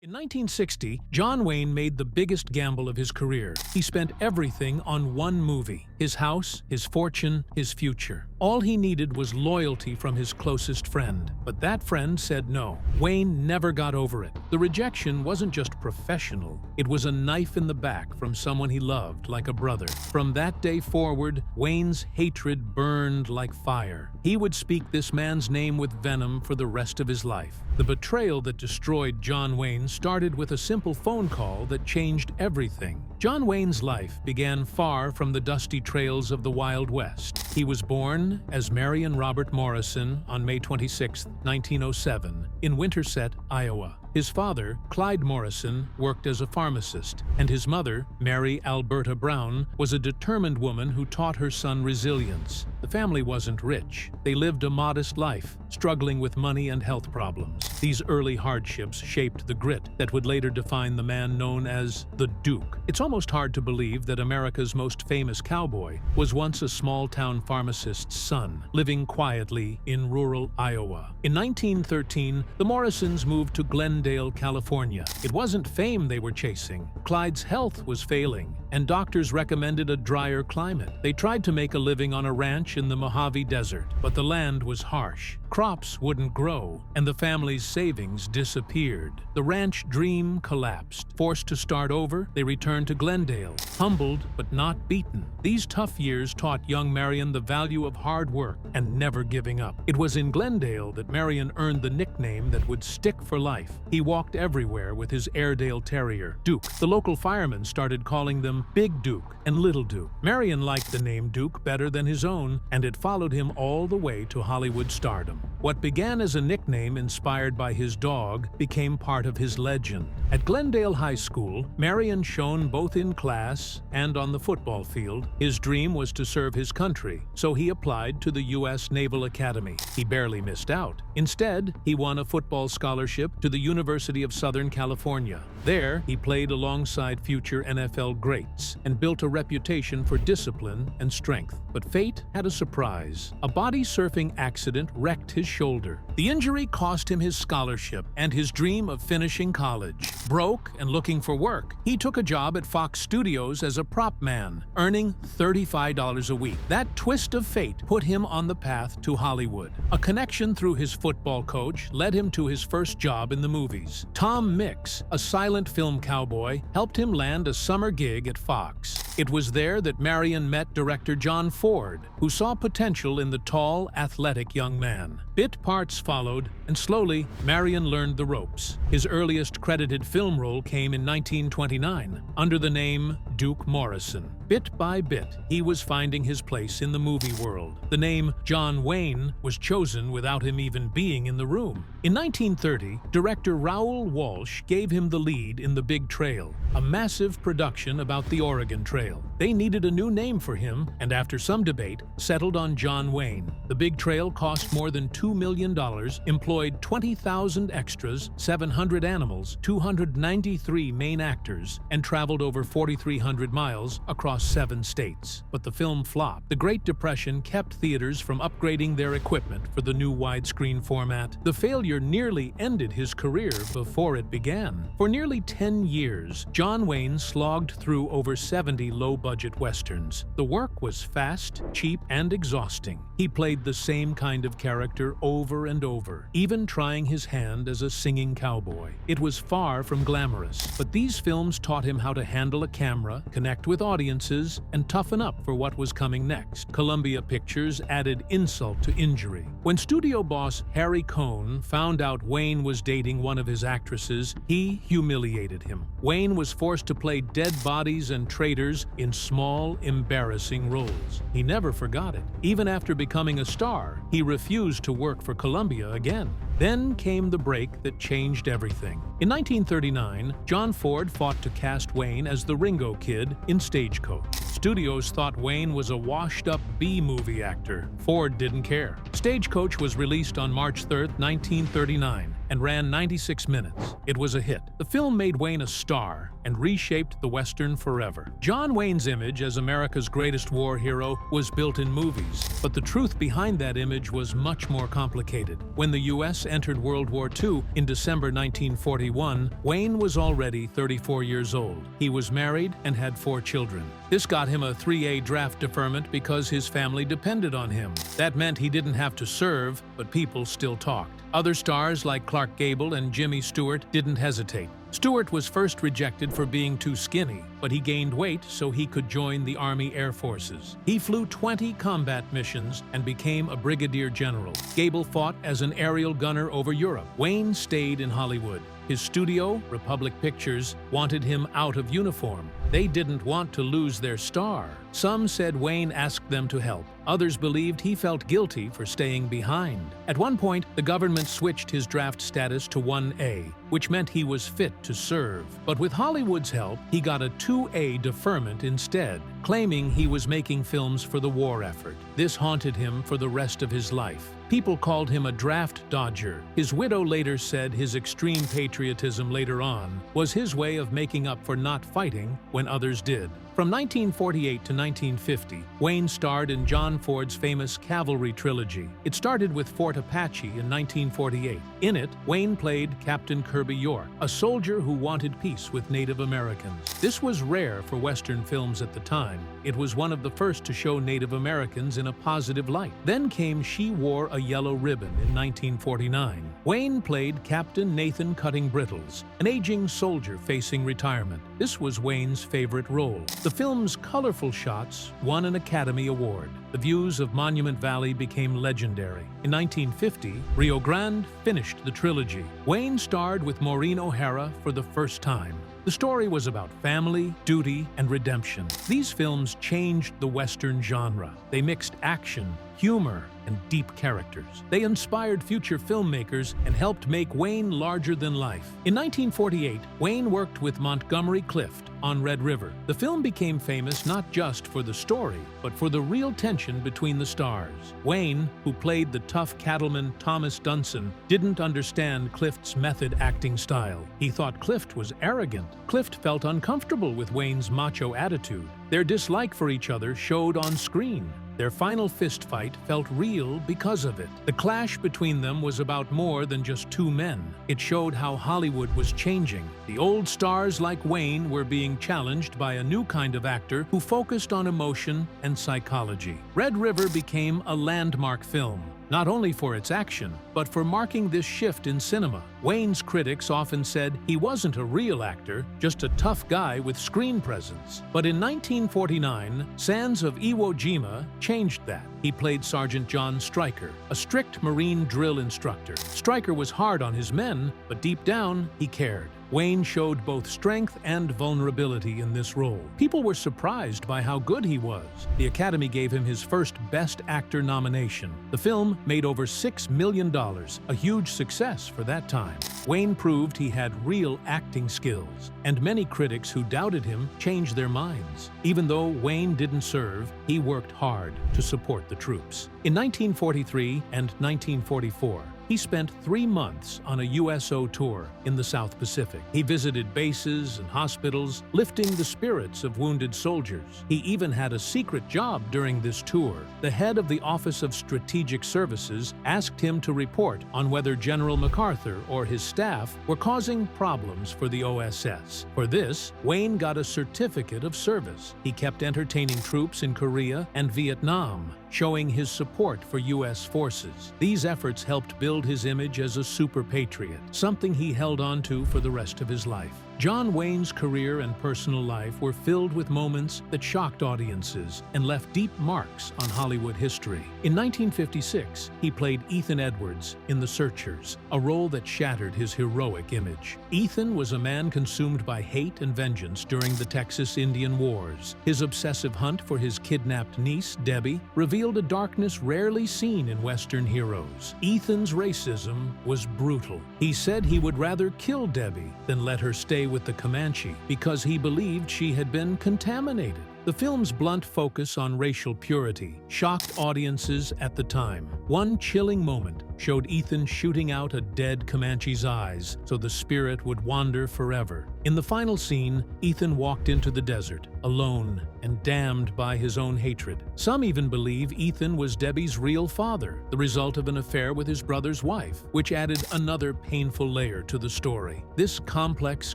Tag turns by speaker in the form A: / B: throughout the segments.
A: In 1960, John Wayne made the biggest gamble of his career. He spent everything on one movie: his house, his fortune, his future. All he needed was loyalty from his closest friend. But that friend said no. Wayne never got over it. The rejection wasn't just professional. It was a knife in the back from someone he loved like a brother. From that day forward, Wayne's hatred burned like fire. He would speak this man's name with venom for the rest of his life. The betrayal that destroyed John Wayne started with a simple phone call that changed everything. John Wayne's life began far from the dusty trails of the Wild West. He was born as Marion Robert Morrison on May 26, 1907, in Winterset, Iowa. His father, Clyde Morrison, worked as a pharmacist, and his mother, Mary Alberta Brown, was a determined woman who taught her son resilience. The family wasn't rich. They lived a modest life, struggling with money and health problems. These early hardships shaped the grit that would later define the man known as the Duke. It's almost hard to believe that America's most famous cowboy was once a small-town pharmacist's son, living quietly in rural Iowa. In 1913, the Morrisons moved to Glendale, California. It wasn't fame they were chasing. Clyde's health was failing, and doctors recommended a drier climate. They tried to make a living on a ranch in the Mojave Desert, but the land was harsh. Crops wouldn't grow, and the family's savings disappeared. The ranch dream collapsed. Forced to start over, they returned to Glendale, humbled but not beaten. These tough years taught young Marion the value of hard work and never giving up. It was in Glendale that Marion earned the nickname that would stick for life. He walked everywhere with his Airedale Terrier, Duke. The local firemen started calling them Big Duke and Little Duke. Marion liked the name Duke better than his own, and it followed him all the way to Hollywood stardom. What began as a nickname inspired by his dog became part of his legend. At Glendale High School, Marion shone both in class and on the football field. His dream was to serve his country, so he applied to the U.S. Naval Academy. He barely missed out. Instead, he won a football scholarship to the University of Southern California. There, he played alongside future NFL greats and built a reputation for discipline and strength. But fate had a surprise. A body surfing accident wrecked his shoulder. The injury cost him his scholarship and his dream of finishing college. Broke and looking for work, he took a job at Fox Studios as a prop man, earning $35 a week. That twist of fate put him on the path to Hollywood. A connection through his football coach led him to his first job in the movies. Tom Mix, a silent film cowboy, helped him land a summer gig at Fox. It was there that Marion met director John Ford, who saw potential in the tall, athletic young man. Bit parts followed, and slowly, Marion learned the ropes. His earliest credited film role came in 1929, under the name Duke Morrison. Bit by bit, he was finding his place in the movie world. The name John Wayne was chosen without him even being in the room. In 1930, director Raoul Walsh gave him the lead in The Big Trail, a massive production about the Oregon Trail. They needed a new name for him, and after some debate, settled on John Wayne. The Big Trail cost more than $2 million, employed 20,000 extras, 700 animals, 293 main actors, and traveled over 4,300 miles across 7 states. But the film flopped. The Great Depression kept theaters from upgrading their equipment for the new widescreen format. The failure nearly ended his career before it began. For nearly 10 years, John Wayne slogged through over 70 low-budget westerns. The work was fast, cheap, and exhausting. He played the same kind of character over and over, even trying his hand as a singing cowboy. It was far from glamorous, but these films taught him how to handle a camera, connect with audiences, and toughen up for what was coming next. Columbia Pictures added insult to injury. When studio boss Harry Cohn found out Wayne was dating one of his actresses, he humiliated him. Wayne was forced to play dead bodies and traitors in small, embarrassing roles. He never forgot it. Even after becoming a star, he refused to work for Columbia again. Then came the break that changed everything. In 1939, John Ford fought to cast Wayne as the Ringo Kid in Stagecoach. Studios thought Wayne was a washed-up B-movie actor. Ford didn't care. Stagecoach was released on March 3, 1939, and ran 96 minutes. It was a hit. The film made Wayne a star, and reshaped the Western forever. John Wayne's image as America's greatest war hero was built in movies, but the truth behind that image was much more complicated. When the U.S. entered World War II in December 1941, Wayne was already 34 years old. He was married and had 4 children. This got him a 3A draft deferment because his family depended on him. That meant he didn't have to serve, but people still talked. Other stars like Clark Gable and Jimmy Stewart didn't hesitate. Stewart was first rejected for being too skinny, but he gained weight so he could join the Army Air Forces. He flew 20 combat missions and became a brigadier general. Gable fought as an aerial gunner over Europe. Wayne stayed in Hollywood. His studio, Republic Pictures, wanted him out of uniform. They didn't want to lose their star. Some said Wayne asked them to help. Others believed he felt guilty for staying behind. At one point, the government switched his draft status to 1A, which meant he was fit to serve. But with Hollywood's help, he got a 2A deferment instead, claiming he was making films for the war effort. This haunted him for the rest of his life. People called him a draft dodger. His widow later said his extreme patriotism later on was his way of making up for not fighting when others did. From 1948 to 1950, Wayne starred in John Ford's famous Cavalry Trilogy. It started with Fort Apache in 1948. In it, Wayne played Captain Kirby York, a soldier who wanted peace with Native Americans. This was rare for Western films at the time. It was one of the first to show Native Americans in a positive light. Then came She Wore a Yellow Ribbon in 1949. Wayne played Captain Nathan Cutting Brittles, an aging soldier facing retirement. This was Wayne's favorite role. The film's colorful shots won an Academy Award. The views of Monument Valley became legendary. In 1950, Rio Grande finished the trilogy. Wayne starred with Maureen O'Hara for the first time. The story was about family, duty, and redemption. These films changed the Western genre. They mixed action, humor, and deep characters. They inspired future filmmakers and helped make Wayne larger than life. In 1948, Wayne worked with Montgomery Clift on Red River. The film became famous not just for the story, but for the real tension between the stars. Wayne, who played the tough cattleman Thomas Dunson, didn't understand Clift's method acting style. He thought Clift was arrogant. Clift felt uncomfortable with Wayne's macho attitude. Their dislike for each other showed on screen. Their final fistfight felt real because of it. The clash between them was about more than just two men. It showed how Hollywood was changing. The old stars like Wayne were being challenged by a new kind of actor who focused on emotion and psychology. Red River became a landmark film, not only for its action, but for marking this shift in cinema. Wayne's critics often said he wasn't a real actor, just a tough guy with screen presence. But in 1949, Sands of Iwo Jima changed that. He played Sergeant John Stryker, a strict Marine drill instructor. Stryker was hard on his men, but deep down, he cared. Wayne showed both strength and vulnerability in this role. People were surprised by how good he was. The Academy gave him his first Best Actor nomination. The film made over $6 million, a huge success for that time. Wayne proved he had real acting skills, and many critics who doubted him changed their minds. Even though Wayne didn't serve, he worked hard to support the troops. In 1943 and 1944, he spent 3 months on a USO tour in the South Pacific. He visited bases and hospitals, lifting the spirits of wounded soldiers. He even had a secret job during this tour. The head of the Office of Strategic Services asked him to report on whether General MacArthur or his staff were causing problems for the OSS. For this, Wayne got a certificate of service. He kept entertaining troops in Korea and Vietnam, showing his support for U.S. forces. These efforts helped build his image as a super patriot, something he held on to for the rest of his life. John Wayne's career and personal life were filled with moments that shocked audiences and left deep marks on Hollywood history. In 1956, he played Ethan Edwards in The Searchers, a role that shattered his heroic image. Ethan was a man consumed by hate and vengeance during the Texas Indian Wars. His obsessive hunt for his kidnapped niece, Debbie, revealed a darkness rarely seen in Western heroes. Ethan's racism was brutal. He said he would rather kill Debbie than let her stay with the Comanche because he believed she had been contaminated. The film's blunt focus on racial purity shocked audiences at the time. One chilling moment showed Ethan shooting out a dead Comanche's eyes so the spirit would wander forever. In the final scene, Ethan walked into the desert, alone and damned by his own hatred. Some even believe Ethan was Debbie's real father, the result of an affair with his brother's wife, which added another painful layer to the story. This complex,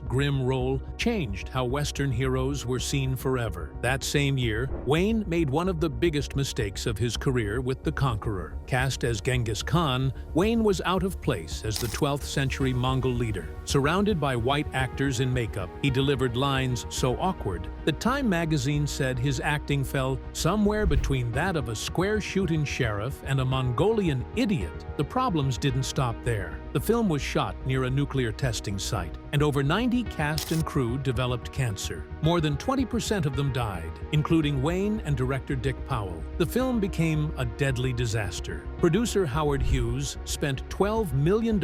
A: grim role changed how Western heroes were seen forever. That same year, Wayne made one of the biggest mistakes of his career with The Conqueror. Cast as Genghis Khan, Wayne was out of place as the 12th century Mongol leader. Surrounded by white actors in makeup, he delivered lines so awkward that Time magazine said his acting fell somewhere between that of a square-shooting sheriff and a Mongolian idiot. The problems didn't stop there. The film was shot near a nuclear testing site, and over 90 cast and crew developed cancer. More than 20% of them died, including Wayne and director Dick Powell. The film became a deadly disaster. Producer Howard Hughes spent $12 million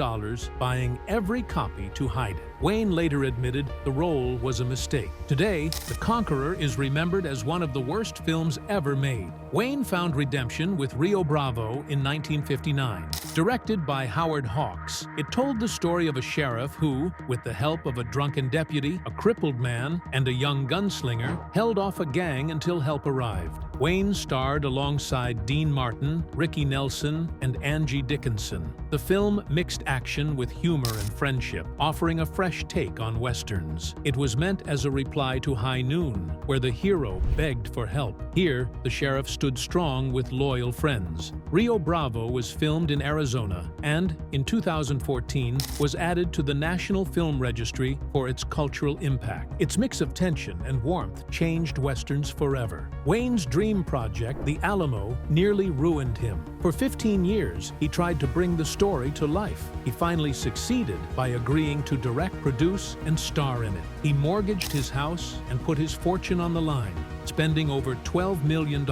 A: buying every copy to hide it. Wayne later admitted the role was a mistake. Today, The Conqueror is remembered as one of the worst films ever made. Wayne found redemption with Rio Bravo in 1959. Directed by Howard Hawks, it told the story of a sheriff who, with the help of a drunken deputy, a crippled man, and a young gunslinger, held off a gang until help arrived. Wayne starred alongside Dean Martin, Ricky Nelson, and Angie Dickinson. The film mixed action with humor and friendship, offering a fresh take on Westerns. It was meant as a reply to High Noon, where the hero begged for help. Here, the sheriff stood strong with loyal friends. Rio Bravo was filmed in Arizona and, in 2014, was added to the National Film Registry for its cultural impact. Its mix of tension and warmth changed Westerns forever. Wayne's dream project, The Alamo, nearly ruined him. For 15 years, he tried to bring the story to life. He finally succeeded by agreeing to direct, produce, and star in it. He mortgaged his house and put his fortune on the line, spending over $12 million.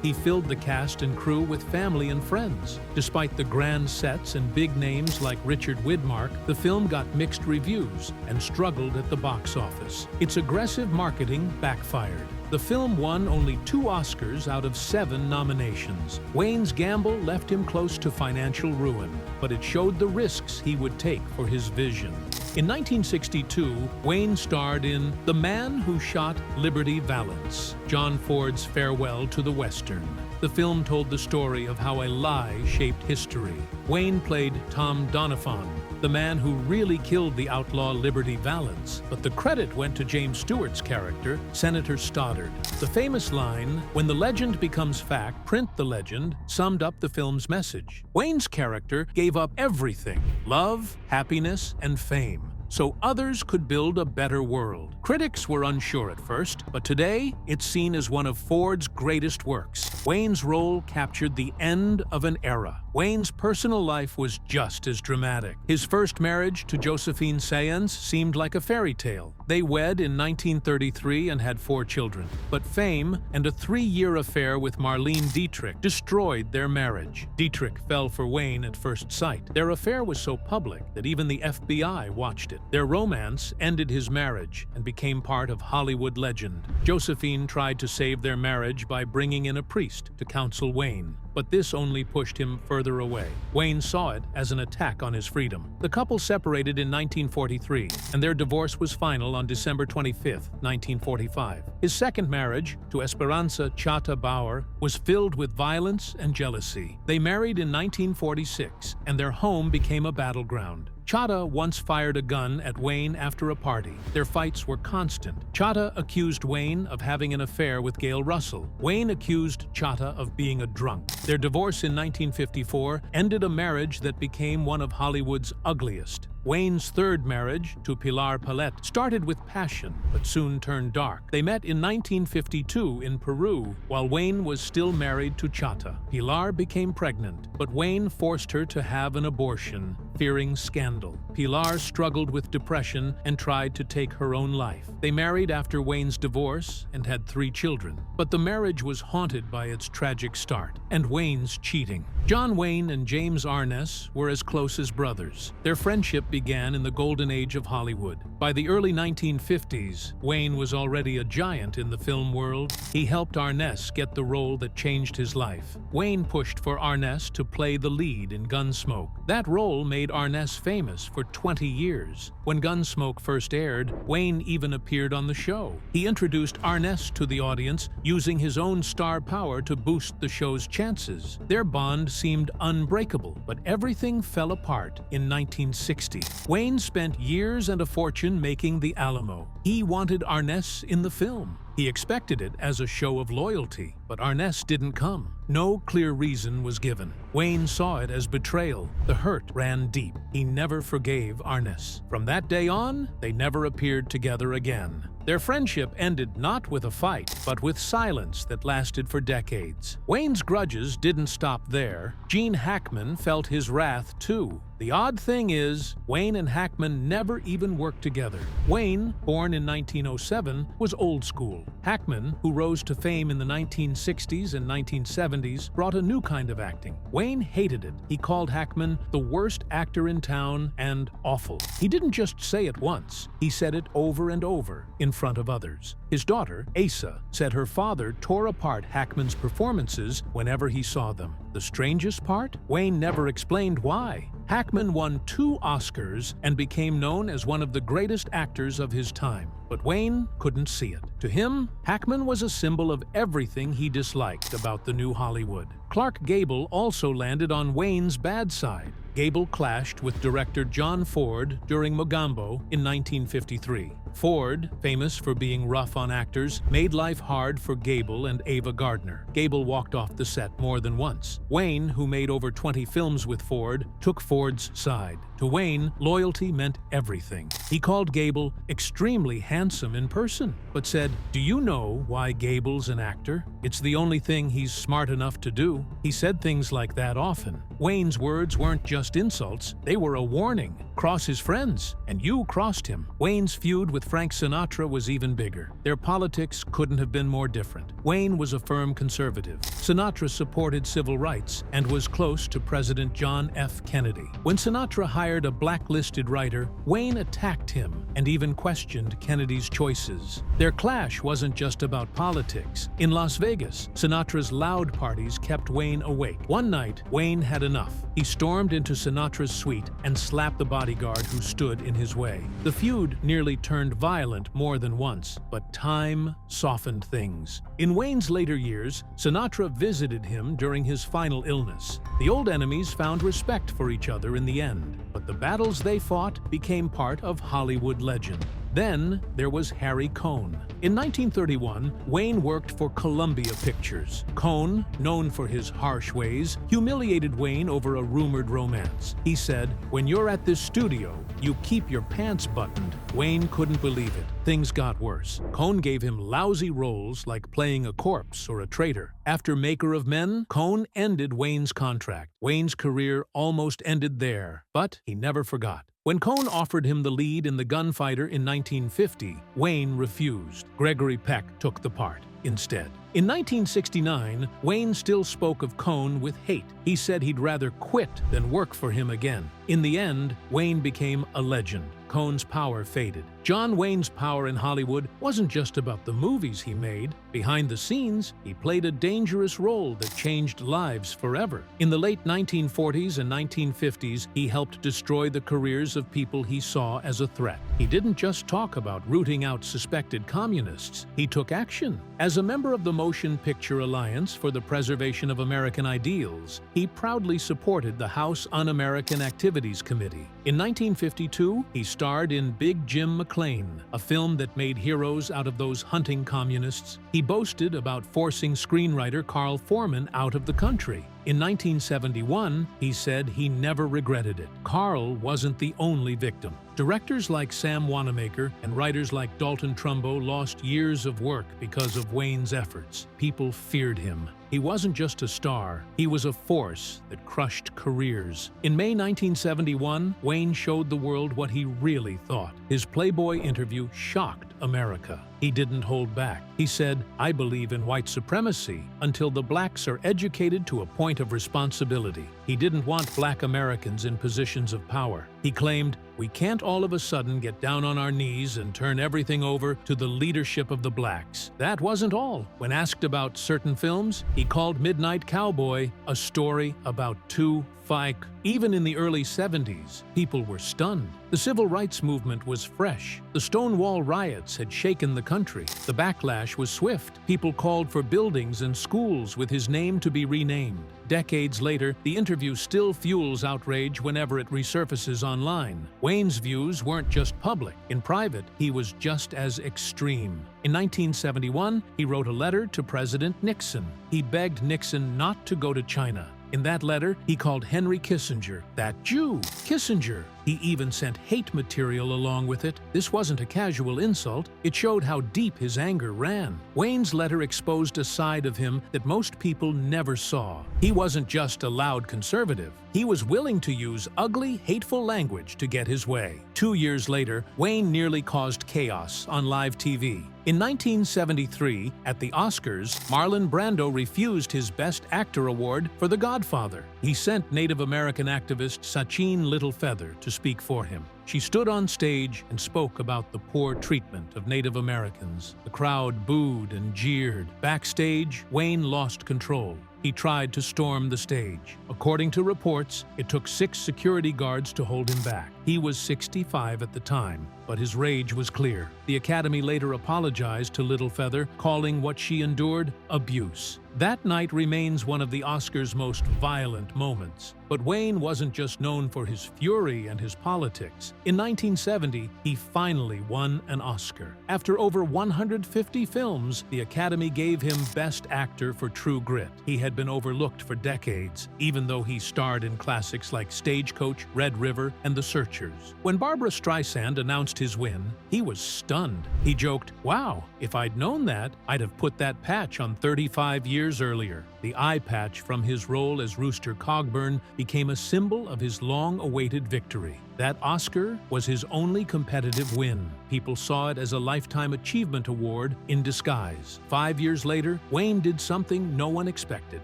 A: He filled the cast and crew with family and friends. Despite the grand sets and big names like Richard Widmark, the film got mixed reviews and struggled at the box office. Its aggressive marketing backfired. The film won only 2 Oscars out of 7 nominations. Wayne's gamble left him close to financial ruin, but it showed the risks he would take for his vision. In 1962, Wayne starred in The Man Who Shot Liberty Valance, John Ford's farewell to the Western. The film told the story of how a lie shaped history. Wayne played Tom Doniphan, the man who really killed the outlaw Liberty Valance, but the credit went to James Stewart's character, Senator Stoddard. The famous line, "When the legend becomes fact, print the legend," summed up the film's message. Wayne's character gave up everything: love, happiness, and fame, so others could build a better world. Critics were unsure at first, but today it's seen as one of Ford's greatest works. Wayne's role captured the end of an era. Wayne's personal life was just as dramatic. His first marriage to Josephine Sayans seemed like a fairy tale. They wed in 1933 and had 4 children. But fame and a 3-year affair with Marlene Dietrich destroyed their marriage. Dietrich fell for Wayne at first sight. Their affair was so public that even the FBI watched it. Their romance ended his marriage and became part of Hollywood legend. Josephine tried to save their marriage by bringing in a priest to counsel Wayne, but this only pushed him further away. Wayne saw it as an attack on his freedom. The couple separated in 1943, and their divorce was final on December 25, 1945. His second marriage, to Esperanza Chata Bauer, was filled with violence and jealousy. They married in 1946, and their home became a battleground. Chata once fired a gun at Wayne after a party. Their fights were constant. Chata accused Wayne of having an affair with Gail Russell. Wayne accused Chata of being a drunk. Their divorce in 1954 ended a marriage that became one of Hollywood's ugliest. Wayne's third marriage, to Pilar Palette, started with passion, but soon turned dark. They met in 1952 in Peru, while Wayne was still married to Chata. Pilar became pregnant, but Wayne forced her to have an abortion, fearing scandal. Pilar struggled with depression and tried to take her own life. They married after Wayne's divorce and had 3 children. But the marriage was haunted by its tragic start and Wayne's cheating. John Wayne and James Arness were as close as brothers. Their friendship friendship began in the golden age of Hollywood. By the early 1950s, Wayne was already a giant in the film world. He helped Arness get the role that changed his life. Wayne pushed for Arness to play the lead in Gunsmoke. That role made Arness famous for 20 years. When Gunsmoke first aired, Wayne even appeared on the show. He introduced Arness to the audience, using his own star power to boost the show's chances. Their bond seemed unbreakable, but everything fell apart in 1960. Wayne spent years and a fortune making the Alamo. He wanted Arness in the film. He expected it as a show of loyalty, but Arness didn't come. No clear reason was given. Wayne saw it as betrayal. The hurt ran deep. He never forgave Arness. From that day on, they never appeared together again. Their friendship ended not with a fight, but with silence that lasted for decades. Wayne's grudges didn't stop there. Gene Hackman felt his wrath too. The odd thing is, Wayne and Hackman never even worked together. Wayne, born in 1907, was old school. Hackman, who rose to fame in the 1960s and 1970s, brought a new kind of acting. Wayne hated it. He called Hackman the worst actor in town and awful. He didn't just say it once. He said it over and over in front of others. His daughter, Asa, said her father tore apart Hackman's performances whenever he saw them. The strangest part? Wayne never explained why. Hackman won 2 Oscars and became known as one of the greatest actors of his time. But Wayne couldn't see it. To him, Hackman was a symbol of everything he disliked about the new Hollywood. Clark Gable also landed on Wayne's bad side. Gable clashed with director John Ford during Mogambo in 1953. Ford, famous for being rough on actors, made life hard for Gable and Ava Gardner. Gable walked off the set more than once. Wayne, who made over 20 films with Ford, took Ford's side. To Wayne, loyalty meant everything. He called Gable extremely handsome in person, but said, "Do you know why Gable's an actor? It's the only thing he's smart enough to do." He said things like that often. Wayne's words weren't just insults, they were a warning. Cross his friends, and you crossed him. Wayne's feud with Frank Sinatra was even bigger. Their politics couldn't have been more different. Wayne was a firm conservative. Sinatra supported civil rights and was close to President John F. Kennedy. When Sinatra hired a blacklisted writer, Wayne attacked him and even questioned Kennedy's choices. Their clash wasn't just about politics. In Las Vegas, Sinatra's loud parties kept Wayne awake. One night, Wayne had enough. He stormed into Sinatra's suite and slapped the bodyguard who stood in his way. The feud nearly turned violent more than once, but time softened things. In Wayne's later years, Sinatra visited him during his final illness. The old enemies found respect for each other in the end, but the battles they fought became part of Hollywood legend. Then there was Harry Cohn. In 1931, Wayne worked for Columbia Pictures. Cohn, known for his harsh ways, humiliated Wayne over a rumored romance. He said, "When you're at this studio, you keep your pants buttoned." Wayne couldn't believe it. Things got worse. Cohn gave him lousy roles like playing a corpse or a traitor. After Maker of Men, Cohn ended Wayne's contract. Wayne's career almost ended there, but he never forgot. When Cohn offered him the lead in The Gunfighter in 1950, Wayne refused. Gregory Peck took the part instead. In 1969, Wayne still spoke of Cohn with hate. He said he'd rather quit than work for him again. In the end, Wayne became a legend. Cohn's power faded. John Wayne's power in Hollywood wasn't just about the movies he made. Behind the scenes, he played a dangerous role that changed lives forever. In the late 1940s and 1950s, he helped destroy the careers of people he saw as a threat. He didn't just talk about rooting out suspected communists. He took action. As a member of the Motion Picture Alliance for the Preservation of American Ideals, he proudly supported the House Un-American Activities Committee. In 1952, he starred in Big Jim McLean, a film that made heroes out of those hunting communists. He boasted about forcing screenwriter Carl Foreman out of the country. In 1971, he said he never regretted it. Carl wasn't the only victim. Directors like Sam Wanamaker and writers like Dalton Trumbo lost years of work because of Wayne's efforts. People feared him. He wasn't just a star, he was a force that crushed careers. In May 1971, Wayne showed the world what he really thought. His Playboy interview shocked America. He didn't hold back. He said, "I believe in white supremacy until the blacks are educated to a point of responsibility." He didn't want black Americans in positions of power. He claimed, "We can't all of a sudden get down on our knees and turn everything over to the leadership of the blacks." That wasn't all. When asked about certain films, he called Midnight Cowboy a story about two fike. Even in the early 70s, people were stunned. The civil rights movement was fresh. The Stonewall riots had shaken the country. The backlash was swift. People called for buildings and schools with his name to be renamed. Decades later, the interview still fuels outrage whenever it resurfaces online. Wayne's views weren't just public. In private, he was just as extreme. In 1971, he wrote a letter to President Nixon. He begged Nixon not to go to China. In that letter, he called Henry Kissinger that Jew. Kissinger. He even sent hate material along with it. This wasn't a casual insult. It showed how deep his anger ran. Wayne's letter exposed a side of him that most people never saw. He wasn't just a loud conservative. He was willing to use ugly, hateful language to get his way. 2 years later, Wayne nearly caused chaos on live TV. In 1973, at the Oscars, Marlon Brando refused his Best Actor award for The Godfather. He sent Native American activist Sachin Littlefeather to speak for him. She stood on stage and spoke about the poor treatment of Native Americans. The crowd booed and jeered. Backstage, Wayne lost control. He tried to storm the stage. According to reports, it took 6 security guards to hold him back. He was 65 at the time, but his rage was clear. The Academy later apologized to Littlefeather, calling what she endured abuse. That night remains one of the Oscars' most violent moments. But Wayne wasn't just known for his fury and his politics. In 1970, he finally won an Oscar. After over 150 films, the Academy gave him Best Actor for True Grit. He had been overlooked for decades, even though he starred in classics like Stagecoach, Red River, and The Searchers. When Barbra Streisand announced his win, he was stunned. He joked, "Wow, if I'd known that, I'd have put that patch on 35 years earlier." The eye patch from his role as Rooster Cogburn became a symbol of his long-awaited victory. That Oscar was his only competitive win. People saw it as a Lifetime Achievement Award in disguise. 5 years later, Wayne did something no one expected.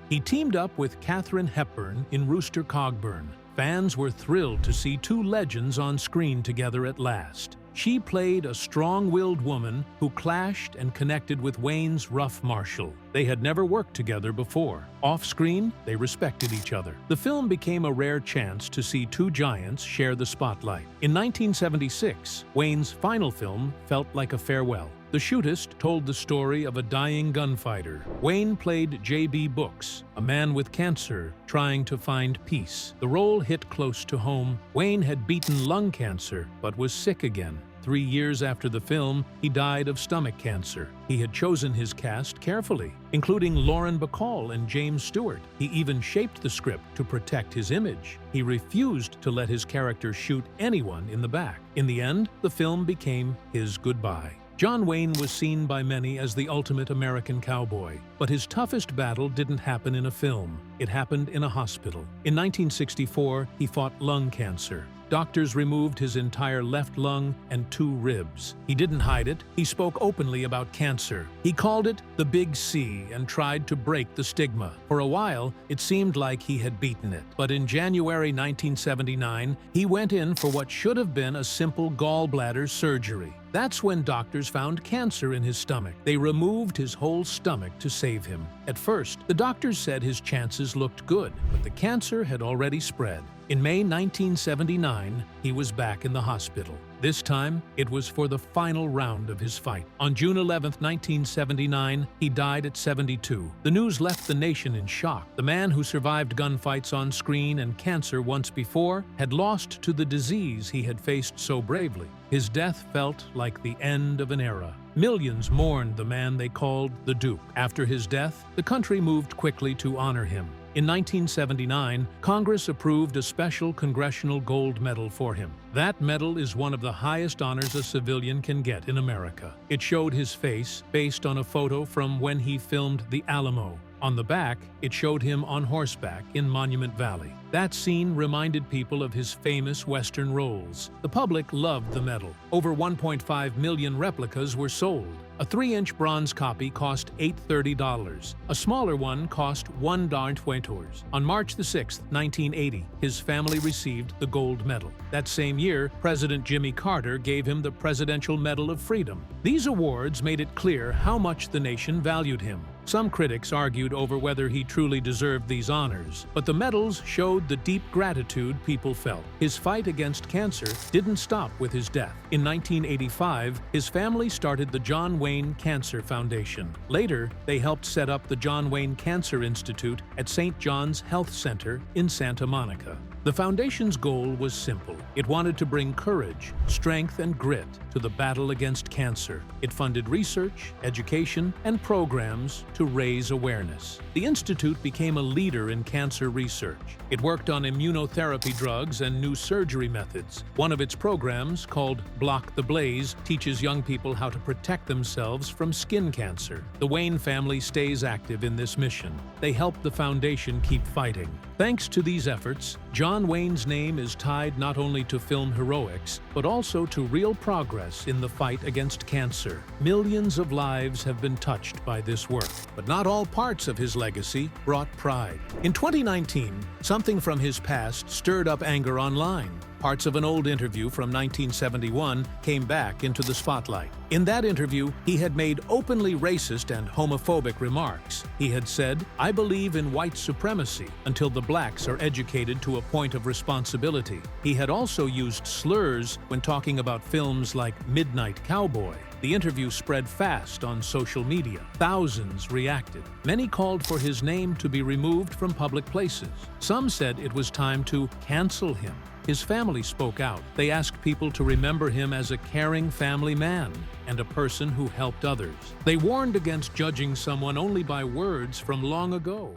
A: He teamed up with Katharine Hepburn in Rooster Cogburn. Fans were thrilled to see 2 legends on screen together at last. She played a strong-willed woman who clashed and connected with Wayne's rough marshal. They had never worked together before. Off-screen, they respected each other. The film became a rare chance to see 2 giants share the spotlight. In 1976, Wayne's final film felt like a farewell. The Shootist told the story of a dying gunfighter. Wayne played J.B. Books, a man with cancer trying to find peace. The role hit close to home. Wayne had beaten lung cancer, but was sick again. 3 years after the film, he died of stomach cancer. He had chosen his cast carefully, including Lauren Bacall and James Stewart. He even shaped the script to protect his image. He refused to let his character shoot anyone in the back. In the end, the film became his goodbye. John Wayne was seen by many as the ultimate American cowboy, but his toughest battle didn't happen in a film. It happened in a hospital. In 1964, he fought lung cancer. Doctors removed his entire left lung and 2 ribs. He didn't hide it. He spoke openly about cancer. He called it the Big C and tried to break the stigma. For a while, it seemed like he had beaten it. But in January 1979, he went in for what should have been a simple gallbladder surgery. That's when doctors found cancer in his stomach. They removed his whole stomach to save him. At first, the doctors said his chances looked good, but the cancer had already spread. In May 1979, he was back in the hospital. This time, it was for the final round of his fight. On June 11, 1979, he died at 72. The news left the nation in shock. The man who survived gunfights on screen and cancer once before had lost to the disease he had faced so bravely. His death felt like the end of an era. Millions mourned the man they called the Duke. After his death, the country moved quickly to honor him. In 1979, Congress approved a special Congressional Gold Medal for him. That medal is one of the highest honors a civilian can get in America. It showed his face based on a photo from when he filmed The Alamo. On the back, it showed him on horseback in Monument Valley. That scene reminded people of his famous Western roles. The public loved the medal. Over 1.5 million replicas were sold. A 3-inch bronze copy cost $830. A smaller one cost $1.20. On March 6, 1980, his family received the gold medal. That same year, President Jimmy Carter gave him the Presidential Medal of Freedom. These awards made it clear how much the nation valued him. Some critics argued over whether he truly deserved these honors, but the medals showed the deep gratitude people felt. His fight against cancer didn't stop with his death. In 1985, his family started the John Wayne Cancer Foundation. Later, they helped set up the John Wayne Cancer Institute at St. John's Health Center in Santa Monica. The foundation's goal was simple. It wanted to bring courage, strength, and grit to the battle against cancer. It funded research, education, and programs to raise awareness. The institute became a leader in cancer research. It worked on immunotherapy drugs and new surgery methods. One of its programs, called Block the Blaze, teaches young people how to protect themselves from skin cancer. The Wayne family stays active in this mission. They help the foundation keep fighting. Thanks to these efforts, John Wayne's name is tied not only to film heroics, but also to real progress in the fight against cancer. Millions of lives have been touched by this work, but not all parts of his legacy brought pride. In 2019, something from his past stirred up anger online. Parts of an old interview from 1971 came back into the spotlight. In that interview, he had made openly racist and homophobic remarks. He had said, "I believe in white supremacy until the blacks are educated to a point of responsibility." He had also used slurs when talking about films like Midnight Cowboy. The interview spread fast on social media. Thousands reacted. Many called for his name to be removed from public places. Some said it was time to cancel him. His family spoke out. They asked people to remember him as a caring family man and a person who helped others. They warned against judging someone only by words from long ago.